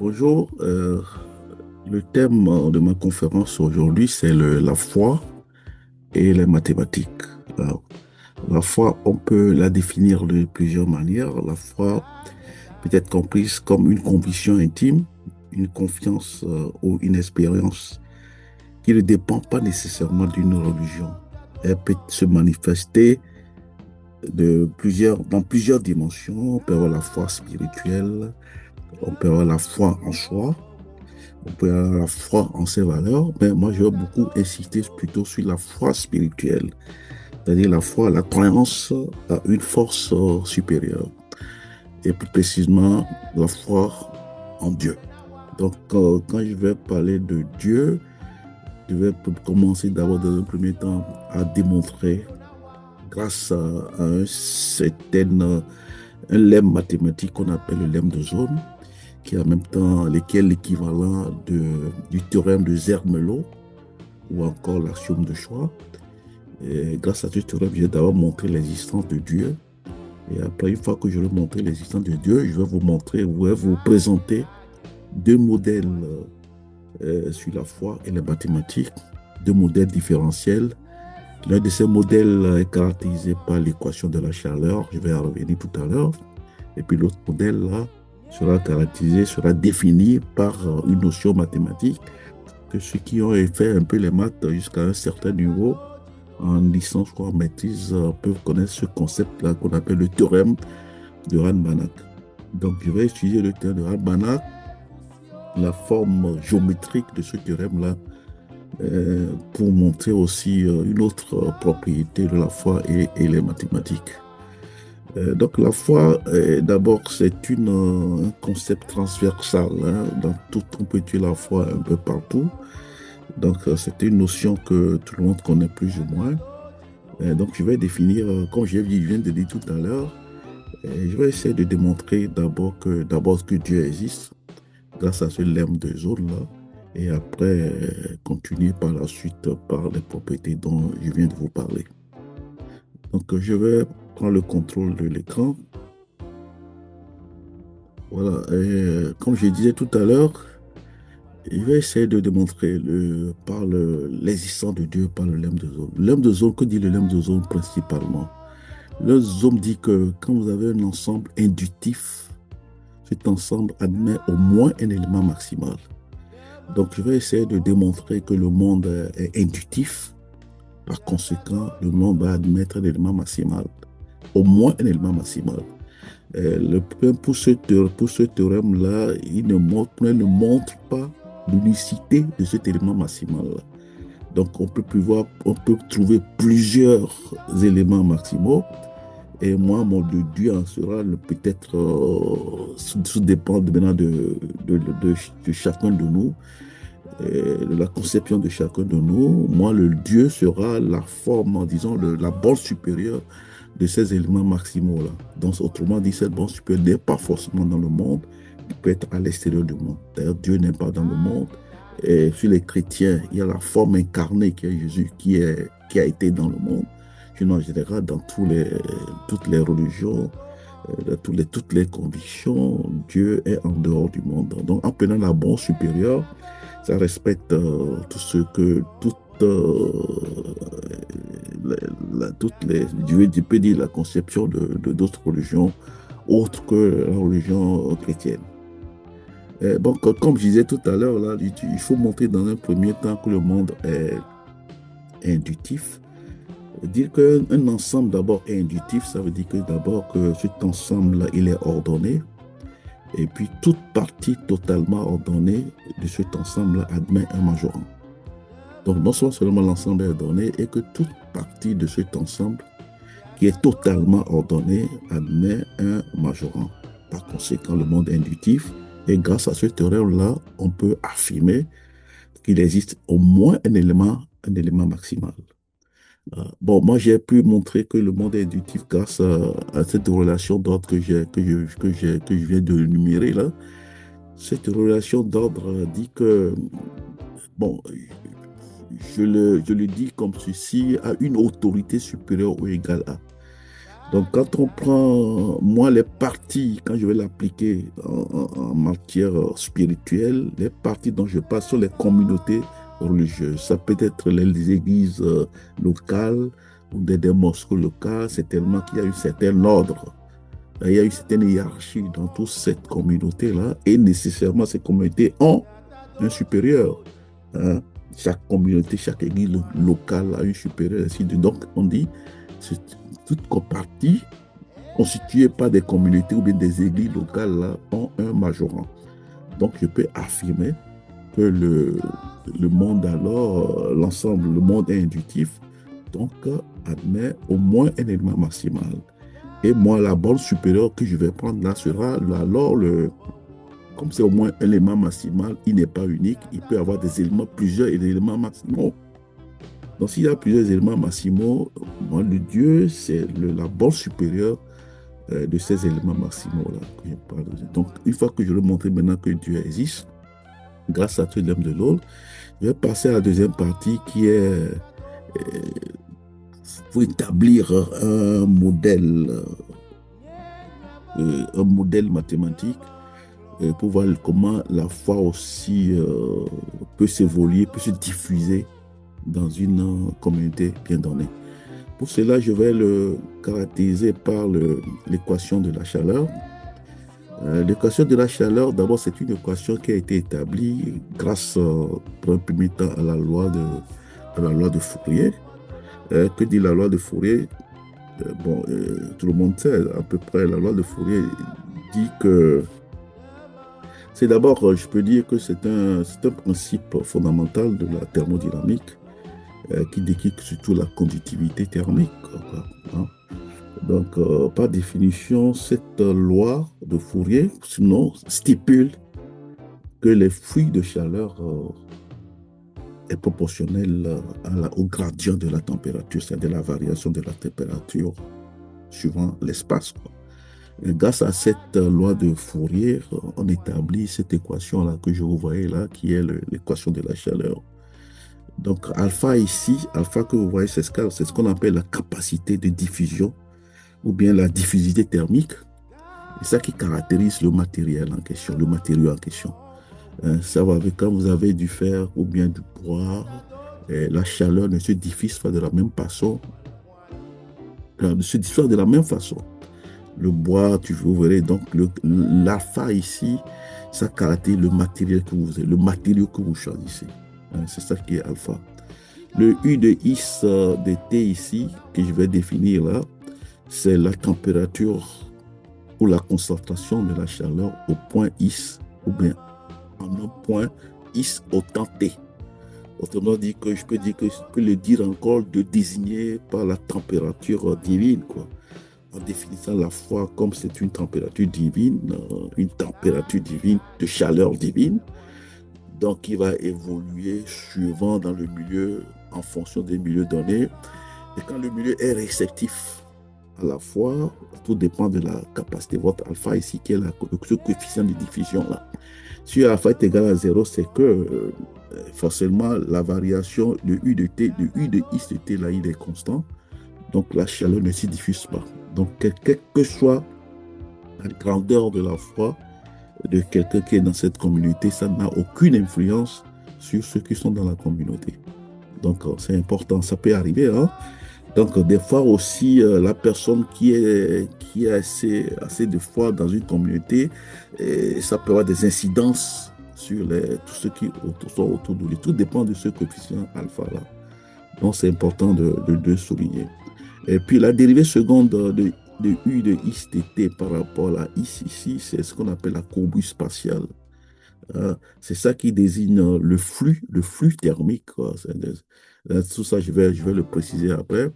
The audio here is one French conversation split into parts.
Bonjour, le thème de ma conférence aujourd'hui, c'est la foi et les mathématiques. Alors, la foi, on peut la définir de plusieurs manières. La foi peut être comprise comme une conviction intime, une confiance ou une expérience qui ne dépend pas nécessairement d'une religion. Elle peut se manifester dans plusieurs dimensions. On peut avoir la foi spirituelle, on peut avoir la foi en soi. On peut avoir la foi en ses valeurs, mais moi, je vais beaucoup insister plutôt sur la foi spirituelle, c'est-à-dire la foi, la croyance à une force supérieure, et plus précisément, la foi en Dieu. Donc, quand je vais parler de Dieu, je vais commencer d'abord, dans un premier temps, à démontrer, grâce à un lemme mathématique qu'on appelle le lemme de Zone, qui est en même temps l'équivalent du théorème de Zermelo ou encore l'axiome de choix. Et grâce à ce théorème, je vais d'abord montrer l'existence de Dieu. Et après, une fois que je vais montrer l'existence de Dieu, je vais vous montrer, je vais vous présenter deux modèles sur la foi et les mathématiques, deux modèles différentiels. L'un de ces modèles est caractérisé par l'équation de la chaleur, je vais en revenir tout à l'heure. Et puis l'autre modèle là sera défini par une notion mathématique que ceux qui ont fait un peu les maths jusqu'à un certain niveau, en licence ou en maîtrise, peuvent connaître ce concept-là qu'on appelle le théorème de Rand-Banach. Donc, je vais utiliser le théorème de Rand-Banach, la forme géométrique de ce théorème-là, pour montrer aussi une autre propriété de la foi et les mathématiques. Donc la foi, d'abord, c'est un concept transversal, hein. Dans tout, on peut utiliser la foi un peu partout. Donc c'est une notion que tout le monde connaît plus ou moins. Donc je vais définir, comme je viens de dire tout à l'heure, je vais essayer de démontrer d'abord que Dieu existe grâce à ce lemme de zone là, et après continuer par la suite par les propriétés dont je viens de vous parler. Donc je vais prendre le contrôle de l'écran. Voilà, comme je disais tout à l'heure, je vais essayer de démontrer l'existence de Dieu par le lemme de zone. Le lemme de zone, que dit le lemme de zone principalement? Le zone dit que quand vous avez un ensemble inductif, cet ensemble admet au moins un élément maximal. Donc, je vais essayer de démontrer que le monde est inductif. Par conséquent, le monde va admettre un élément maximal, au moins un élément maximal. Le problème pour ce théorème-là, il ne montre pas l'unicité de cet élément maximal-là. Donc, on peut trouver plusieurs éléments maximaux. Et moi, mon Dieu en sera peut-être sous dépend maintenant de chacun de nous, de la conception de chacun de nous. Moi, le Dieu sera la forme, disons, la borne supérieure de ces éléments maximaux-là. Donc, autrement dit, cette borne supérieure n'est pas forcément dans le monde, il peut être à l'extérieur du monde. D'ailleurs, Dieu n'est pas dans le monde. Et chez les chrétiens, il y a la forme incarnée qui est Jésus, qui a été dans le monde. Sinon, en général, dans toutes les religions, dans toutes les convictions, Dieu est en dehors du monde. Donc, en prenant la borne supérieure, ça respecte tout ce que, je peux dire la conception de d'autres religions autres que la religion chrétienne. Bon, comme je disais tout à l'heure, là, il faut montrer dans un premier temps que le monde est inductif. Dire qu'un ensemble d'abord est inductif, ça veut dire que d'abord que cet ensemble-là, il est ordonné. Et puis toute partie totalement ordonnée de cet ensemble-là admet un majorant. Donc non seulement l'ensemble est ordonné, et que toute partie de cet ensemble qui est totalement ordonné admet un majorant. Par conséquent, le monde est inductif. Et grâce à ce théorème-là, on peut affirmer qu'il existe au moins un élément maximal. Bon, moi, j'ai pu montrer que le monde est inductif grâce à cette relation d'ordre que je viens de énumérer là. Cette relation d'ordre dit que, bon, je le dis comme ceci, à une autorité supérieure ou égale à. Donc, quand on prend, moi, les parties, quand je vais l'appliquer en matière spirituelle, les parties dont je parle sont les communautés religieuses. Ça peut être les églises locales ou des mosquées locales. C'est tellement qu'il y a un certain ordre. Il y a une certaine hiérarchie dans toute cette communauté-là. Et nécessairement, ces communautés ont un supérieur. Hein. Chaque communauté, chaque église locale a un supérieur. Ainsi de donc, on dit, c'est toute partie constituées par des communautés ou bien des églises locales là, ont un majorant. Donc, je peux affirmer que le monde alors, l'ensemble, le monde est inductif, donc admet au moins un élément maximal. Et moi, la borne supérieure que je vais prendre là sera alors comme c'est au moins un élément maximal, il n'est pas unique, il peut y avoir des éléments, plusieurs éléments maximaux. Donc, s'il y a plusieurs éléments maximaux, moi, le Dieu, c'est la borne supérieure de ces éléments maximaux-là que je parle. Donc, une fois que je leur ai montré maintenant que Dieu existe, grâce à Trilemme de l'Aule, je vais passer à la deuxième partie qui est pour établir un modèle mathématique pour voir comment la foi aussi peut s'évoluer, peut se diffuser dans une communauté bien donnée. Pour cela, je vais le caractériser par l'équation de la chaleur. L'équation de la chaleur, d'abord, c'est une équation qui a été établie grâce, pour un premier temps, à la loi de Fourier. Que dit la loi de Fourier? Tout le monde sait à peu près, la loi de Fourier dit que c'est d'abord, je peux dire que c'est un principe fondamental de la thermodynamique qui décrit surtout la conductivité thermique. Quoi, hein. Donc, par définition, cette loi de Fourier, sinon, stipule que les flux de chaleur est proportionnel au gradient de la température, c'est-à-dire la variation de la température suivant l'espace. Et grâce à cette loi de Fourier, on établit cette équation-là que je vous voyais là, qui est l'équation de la chaleur. Donc, alpha ici, alpha que vous voyez, c'est ce qu'on appelle la capacité de diffusion ou bien la diffusivité thermique. C'est ça qui caractérise le matériel en question, le matériau en question. Ça va avec quand vous avez du fer ou bien du bois, la chaleur ne se diffuse pas de la même façon. Ne se diffuse pas de la même façon. Le bois, vous verrez, donc l'alpha ici, ça caractérise le matériel que vous avez, le matériau que vous choisissez. C'est ça qui est alpha. Le U de Is de T ici, que je vais définir là, c'est la température ou la concentration de la chaleur au point Is, ou bien en un point Is au temps T. Autrement dit, que je peux dire que je peux le dire encore de désigner par la température divine, quoi. En définissant la foi comme c'est une température divine de chaleur divine, donc qui va évoluer suivant dans le milieu, en fonction des milieux donnés. Et quand le milieu est réceptif à la fois, tout dépend de la capacité. Votre alpha ici, qui est ce coefficient de diffusion là. Si alpha est égal à 0, c'est que forcément la variation de U de T, de U de Is de T là, il est constant. Donc la chaleur ne s'y diffuse pas. Donc quelle que soit la grandeur de la foi de quelqu'un qui est dans cette communauté, ça n'a aucune influence sur ceux qui sont dans la communauté. Donc c'est important, ça peut arriver, hein? Donc, des fois aussi, la personne qui a assez de foi dans une communauté, ça peut avoir des incidences sur tous ceux qui sont autour de lui. Tout dépend de ce coefficient alpha-là. Donc, c'est important de souligner. Et puis, la dérivée seconde de U de Is de T par rapport à Is ici, c'est ce qu'on appelle la courbure spatiale. C'est ça qui désigne le flux thermique, quoi. Tout ça, je vais le préciser après.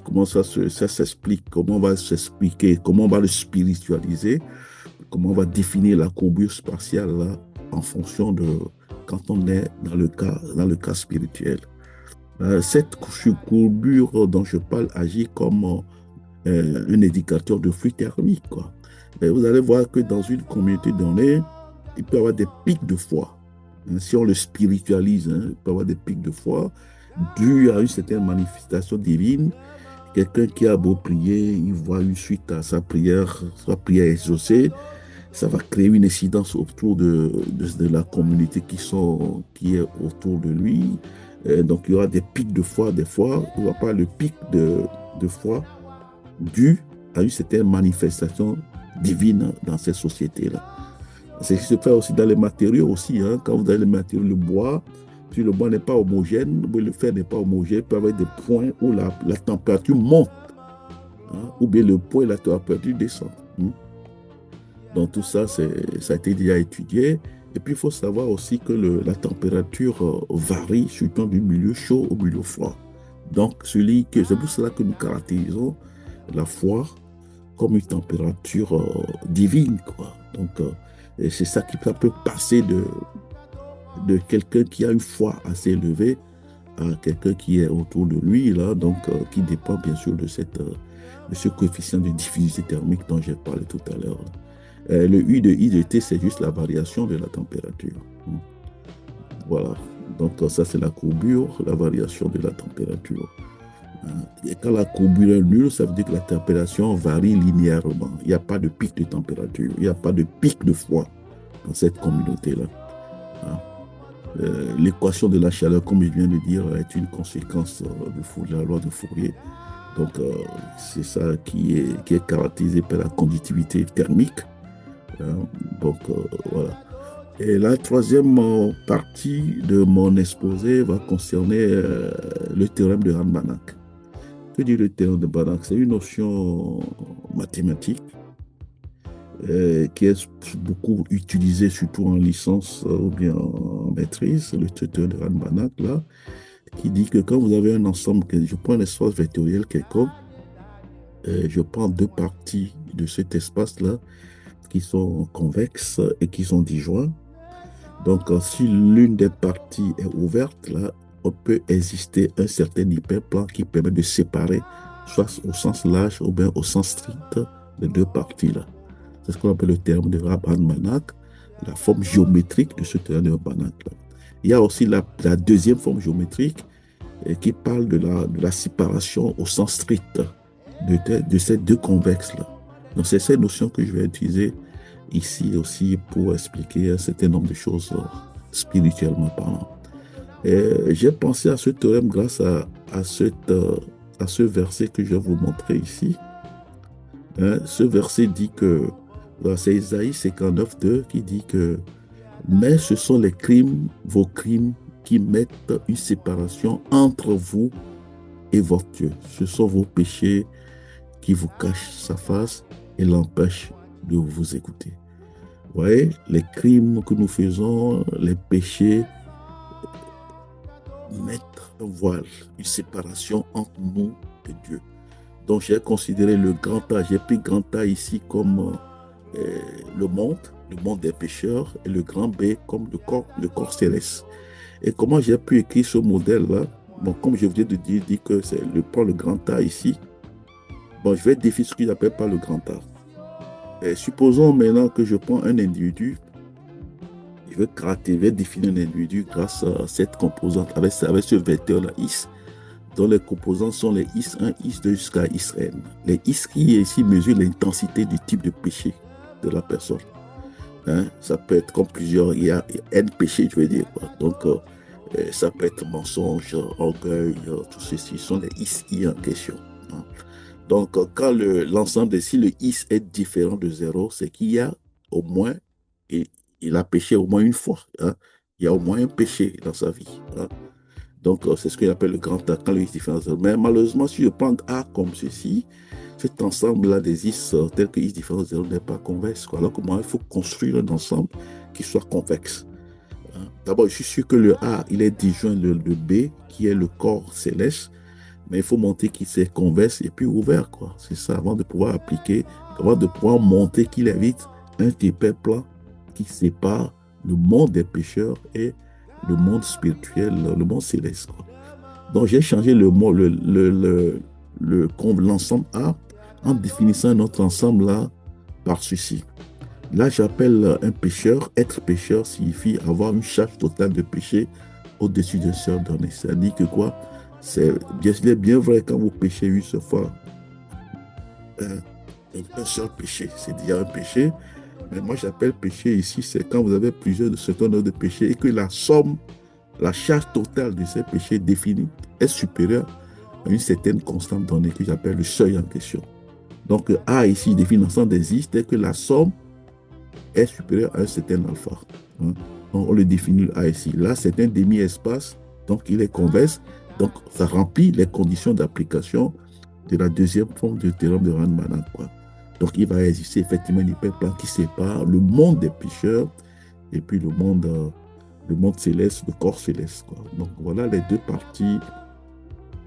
Comment ça s'explique, comment on va s'expliquer, comment on va le spiritualiser, comment on va définir la courbure spatiale là, en fonction de quand on est dans le cas spirituel. Cette courbure dont je parle agit comme un indicateur de flux thermique, quoi. Et vous allez voir que dans une communauté donnée, il peut y avoir des pics de foi. Si on le spiritualise, il peut y avoir des pics de foi dus à une certaine manifestation divine. Quelqu'un qui a beau prier, il voit une suite à sa prière exaucée, ça va créer une incidence autour de la communauté qui est autour de lui. Donc, il y aura des pics de foi, des fois, il n'y aura pas le pic de foi dû à une certaine manifestation divine dans ces sociétés-là. C'est ce qui se fait aussi dans les matériaux aussi, hein. Quand vous avez les matériaux, le bois, si le bois n'est pas homogène, ou le fer n'est pas homogène, il peut y avoir des points où la température monte, hein, ou bien le point et la température descend. Hein. Donc tout ça, ça a été déjà étudié. Et puis il faut savoir aussi que la température varie surtout du milieu chaud au milieu froid. Donc c'est pour cela que nous caractérisons la foi comme une température divine, quoi. Donc et c'est ça qui peut passer de quelqu'un qui a une foi assez élevée à quelqu'un qui est autour de lui, là, donc qui dépend bien sûr de ce coefficient de diffusivité thermique dont j'ai parlé tout à l'heure. Le U de I de T, c'est juste la variation de la température. Voilà. Donc ça, c'est la courbure, la variation de la température. Et quand la courbure est nulle, ça veut dire que la température varie linéairement. Il n'y a pas de pic de température, il n'y a pas de pic de froid dans cette communauté-là. L'équation de la chaleur, comme je viens de dire, est une conséquence de la loi de Fourier. Donc, c'est ça qui est caractérisé par la conductivité thermique. Hein. Donc, voilà. Et la troisième partie de mon exposé va concerner le théorème de Rand-Banach. Que dit le théorème de Banach? C'est une notion mathématique qui est beaucoup utilisée, surtout en licence ou bien en maîtrise, le théorème de Rand-Banach, là, qui dit que quand vous avez un ensemble, je prends un espace vectoriel quelconque, je prends deux parties de cet espace-là qui sont convexes et qui sont disjoints. Donc, si l'une des parties est ouverte, là, on peut exister un certain hyperplan qui permet de séparer, soit au sens large ou bien au sens strict, les deux parties-là. C'est ce qu'on appelle le théorème de Rand-Banach, la forme géométrique de ce théorème de Rand-Banach-là. Il y a aussi la deuxième forme géométrique qui parle de la séparation au sens strict de ces deux convexes-là. Donc, c'est ces notions que je vais utiliser ici aussi pour expliquer un certain nombre de choses spirituellement parlant. J'ai pensé à ce théorème grâce à ce verset que je vais vous montrer ici. Hein, ce verset dit que, c'est Isaïe 59:2 qui dit que mais ce sont les crimes, vos crimes, qui mettent une séparation entre vous et votre Dieu. Ce sont vos péchés qui vous cachent sa face et l'empêchent de vous écouter. Vous voyez, les crimes que nous faisons, les péchés, mettent un voile, une séparation entre nous et Dieu. Donc j'ai considéré le grand A, j'ai pris grand A ici comme le monde des pécheurs, et le grand B comme le corps céleste. Et comment j'ai pu écrire ce modèle-là? Bon, comme je viens de dire que c'est le grand A ici. Bon, je vais définir ce que j'appelle pas le grand A. Et supposons maintenant que je prends un individu, je vais définir un individu grâce à cette composante, avec ce vecteur-là, X, dont les composants sont les X1, X2 jusqu'à Xn. Les X qui ici mesurent l'intensité du type de péché de la personne. Hein? Ça peut être comme plusieurs, il y a N péchés, je veux dire. Quoi. Donc, ça peut être mensonge, orgueil, tout ceci sont les XI en question. Hein? Donc, quand l'ensemble si le X est différent de 0, c'est qu'il y a au moins, il a péché au moins une fois. Hein? Il y a au moins un péché dans sa vie. Hein? Donc, c'est ce qu'on appelle le grand A, quand le X est différent de 0. Mais malheureusement, si je prends A comme ceci, cet ensemble-là des X tel que X différent de 0 n'est pas convexe. Quoi. Alors, comment il faut construire un ensemble qui soit convexe. Hein? D'abord, je suis sûr que le A, il est disjoint de B, qui est le corps céleste. Mais il faut montrer qu'il s'est convexe et puis ouvert, quoi. C'est ça, avant de pouvoir appliquer, avant de pouvoir montrer qu'il évite un hyperplan qui sépare le monde des pécheurs et le monde spirituel, le monde céleste, quoi. Donc, j'ai changé le mot, l'ensemble A en définissant un autre ensemble là par ceci. Là, j'appelle un pécheur, être pécheur signifie avoir une charge totale de péché au-dessus d'un seul donné. C'est-à-dire que quoi? Il est bien vrai quand vous péchez une seule fois, un, un seul péché, c'est déjà un péché. Mais moi, j'appelle péché ici, c'est quand vous avez plusieurs de certain nombre de péchés et que la somme, la charge totale de ces péchés définis est supérieure à une certaine constante donnée que j'appelle le seuil en question. Donc, A ici définit l'ensemble des X, dès que la somme est supérieure à un certain alpha. Hein. Donc, on le définit A ici. Là, c'est un demi-espace, donc il est convexe. Donc, ça remplit les conditions d'application de la deuxième forme du théorème de Rand-Manan. Donc, il va exister effectivement un hyperplan qui sépare le monde des pécheurs et puis le monde céleste, le corps céleste. Quoi. Donc, voilà les deux parties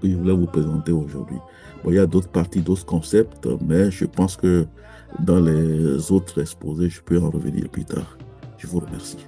que je voulais vous présenter aujourd'hui. Bon, il y a d'autres parties, d'autres concepts, mais je pense que dans les autres exposés, je peux en revenir plus tard. Je vous remercie.